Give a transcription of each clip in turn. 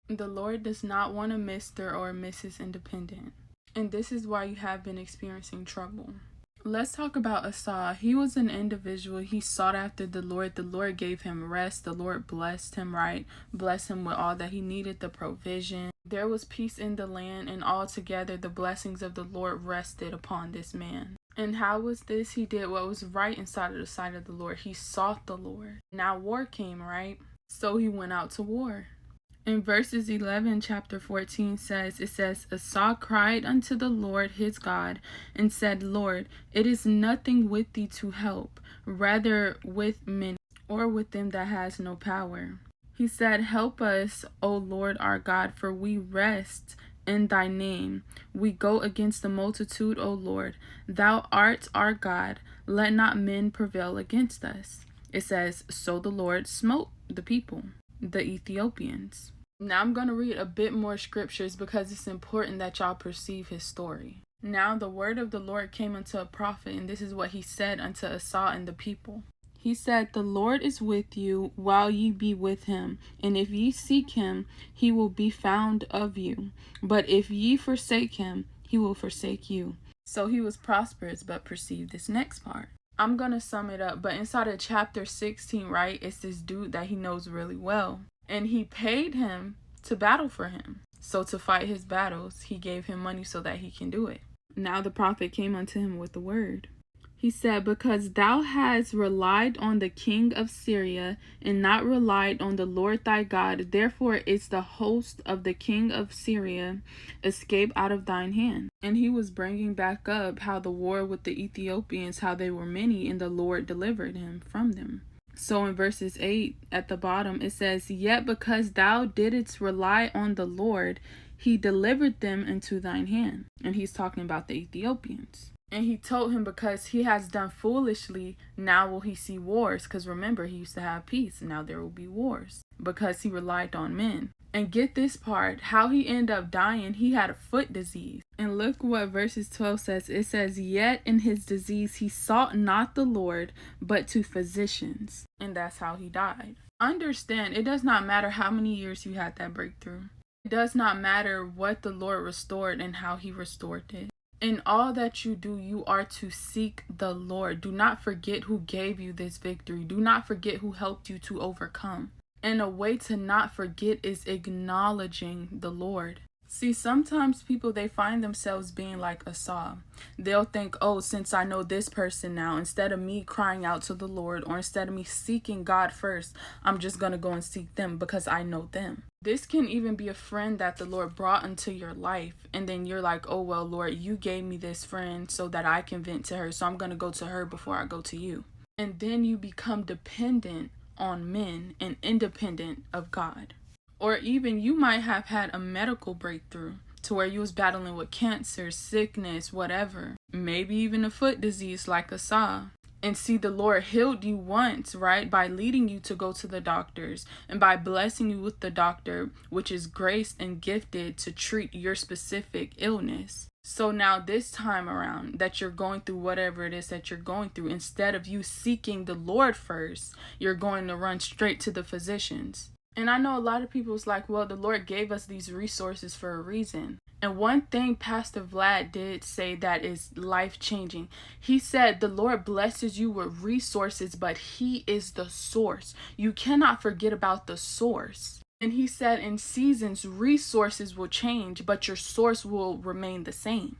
The Lord does not want a Mr. or a Mrs. Independent. And this is why you have been experiencing trouble. Let's talk about Asa. He was an individual. He sought after the Lord. The Lord gave him rest. The Lord blessed him, right? Blessed him with all that he needed, the provision. There was peace in the land, and altogether the blessings of the Lord rested upon this man. And how was this? He did what was right inside of the sight of the Lord. He sought the Lord. Now war came, right? So he went out to war. In verses 11, chapter 14 it says, Asa cried unto the Lord his God, and said, Lord, it is nothing with thee to help, rather with many, or with them that has no power. He said, Help us, O Lord our God, for we rest in thy name. We go against the multitude, O Lord. Thou art our God. Let not men prevail against us. It says, So the Lord smote the people, the Ethiopians. Now I'm going to read a bit more scriptures because it's important that y'all perceive his story. Now the word of the Lord came unto a prophet, and this is what he said unto Asa and the people. He said, The Lord is with you while ye be with him, and if ye seek him, he will be found of you. But if ye forsake him, he will forsake you. So he was prosperous, but perceive this next part. I'm going to sum it up, but inside of chapter 16, right, it's this dude that he knows really well. And he paid him to battle for him. So to fight his battles, he gave him money so that he can do it. Now the prophet came unto him with the word. He said, Because thou hast relied on the king of Syria, and not relied on the Lord thy God, therefore is the host of the king of Syria escape out of thine hand. And he was bringing back up how the war with the Ethiopians, how they were many, and the Lord delivered him from them. So in verses 8 at the bottom, it says, Yet because thou didst rely on the Lord, he delivered them into thine hand. And he's talking about the Ethiopians. And he told him, because he has done foolishly, now will he see wars. Because remember, he used to have peace. Now there will be wars. Because he relied on men. And get this part, how he ended up dying, he had a foot disease. And look what verses 12 says. It says, Yet in his disease he sought not the Lord, but to physicians. And that's how he died. Understand, it does not matter how many years you had that breakthrough. It does not matter what the Lord restored and how he restored it. In all that you do, you are to seek the Lord. Do not forget who gave you this victory. Do not forget who helped you to overcome. And a way to not forget is acknowledging the Lord. See, sometimes people, they find themselves being like Asa. They'll think, oh, since I know this person now, instead of me crying out to the Lord, or instead of me seeking God first, I'm just going to go and seek them because I know them. This can even be a friend that the Lord brought into your life. And then you're like, oh, well, Lord, you gave me this friend so that I can vent to her. So I'm going to go to her before I go to you. And then you become dependent on men and independent of God. Or even you might have had a medical breakthrough to where you was battling with cancer, sickness, whatever. Maybe even a foot disease like Asa. And see, the Lord healed you once, right? By leading you to go to the doctors and by blessing you with the doctor, which is graced and gifted to treat your specific illness. So now this time around that you're going through whatever it is that you're going through, instead of you seeking the Lord first, you're going to run straight to the physicians. And I know a lot of people's like, well, the Lord gave us these resources for a reason. And one thing Pastor Vlad did say that is life-changing. He said the Lord blesses you with resources, but he is the source. You cannot forget about the source. And he said in seasons, resources will change, but your source will remain the same.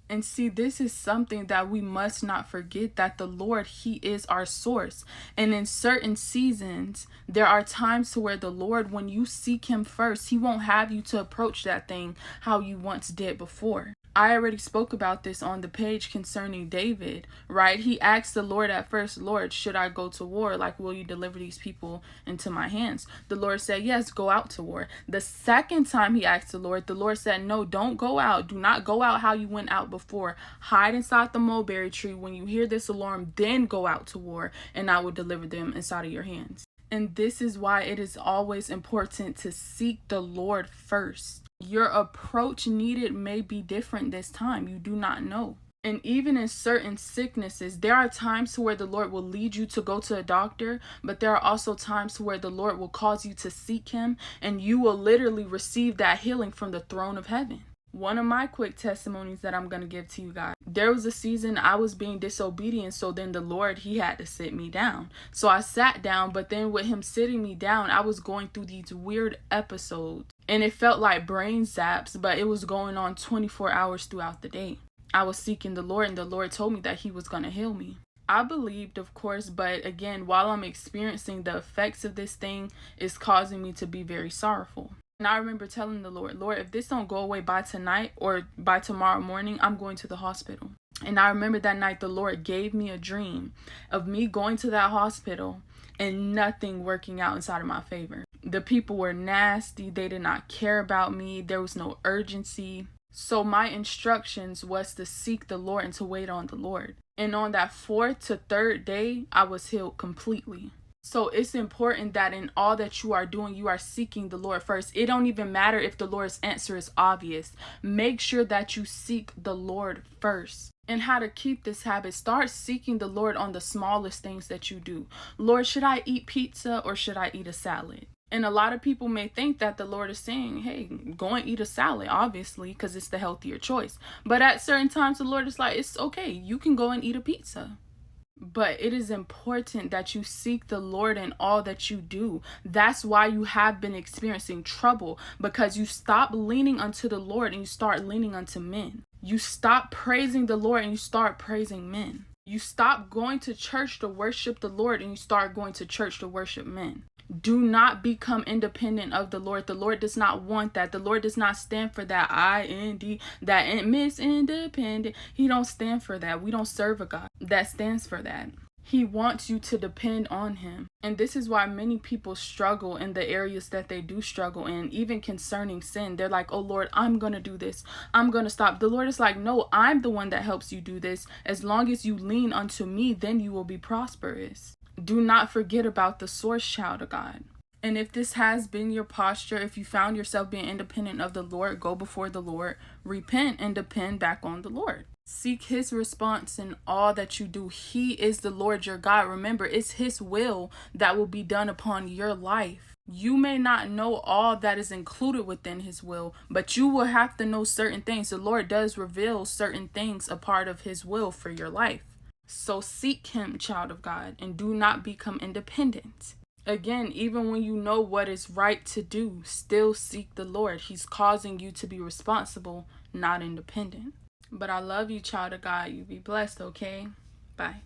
And see, this is something that we must not forget, that the Lord, he is our source. And in certain seasons, there are times to where the Lord, when you seek him first, he won't have you to approach that thing how you once did before. I already spoke about this on the page concerning David, right? He asked the Lord at first, Lord, should I go to war? Like, will you deliver these people into my hands? The Lord said, yes, go out to war. The second time he asked the Lord said, no, don't go out. Do not go out how you went out before. Hide inside the mulberry tree. When you hear this alarm, then go out to war, and I will deliver them inside of your hands. And this is why it is always important to seek the Lord first. Your approach needed may be different this time. You do not know. And even in certain sicknesses, there are times where the Lord will lead you to go to a doctor, but there are also times where the Lord will cause you to seek him, and you will literally receive that healing from the throne of heaven. One of my quick testimonies that I'm going to give to you guys. There was a season I was being disobedient, so then the Lord, he had to sit me down. So I sat down, but then with him sitting me down, I was going through these weird episodes. And it felt like brain zaps, but it was going on 24 hours throughout the day. I was seeking the Lord, and the Lord told me that he was going to heal me. I believed, of course, but again, while I'm experiencing the effects of this thing, it's causing me to be very sorrowful. And I remember telling the Lord, Lord, if this don't go away by tonight or by tomorrow morning, I'm going to the hospital. And I remember that night the Lord gave me a dream of me going to that hospital and nothing working out inside of my favor. The people were nasty. They did not care about me. There was no urgency. So my instructions was to seek the Lord and to wait on the Lord. And on that 4th to 3rd day, I was healed completely. So it's important that in all that you are doing, you are seeking the Lord first. It don't even matter if the Lord's answer is obvious. Make sure that you seek the Lord first. And how to keep this habit, start seeking the Lord on the smallest things that you do. Lord, should I eat pizza or should I eat a salad? And a lot of people may think that the Lord is saying, hey, go and eat a salad, obviously, because it's the healthier choice. But at certain times, the Lord is like, it's okay. You can go and eat a pizza. But it is important that you seek the Lord in all that you do. That's why you have been experiencing trouble, because you stop leaning unto the Lord and you start leaning unto men. You stop praising the Lord and you start praising men. You stop going to church to worship the Lord and you start going to church to worship men. Do not become independent of the Lord. The Lord does not want that. The Lord does not stand for that IND, that Miss Independent. He don't stand for that. We don't serve a God that stands for that. He wants you to depend on him. And this is why many people struggle in the areas that they do struggle in, even concerning sin. They're like, oh Lord, I'm going to do this. I'm going to stop. The Lord is like, no, I'm the one that helps you do this. As long as you lean unto me, then you will be prosperous. Do not forget about the source, child of God. And if this has been your posture, if you found yourself being independent of the Lord, go before the Lord, repent, and depend back on the Lord. Seek his response in all that you do. He is the Lord your God. Remember, it's his will that will be done upon your life. You may not know all that is included within his will, but you will have to know certain things. The Lord does reveal certain things a part of his will for your life. So seek him, child of God, and do not become independent. Again, even when you know what is right to do, still seek the Lord. He's causing you to be responsible, not independent. But I love you, child of God. You be blessed, okay? Bye.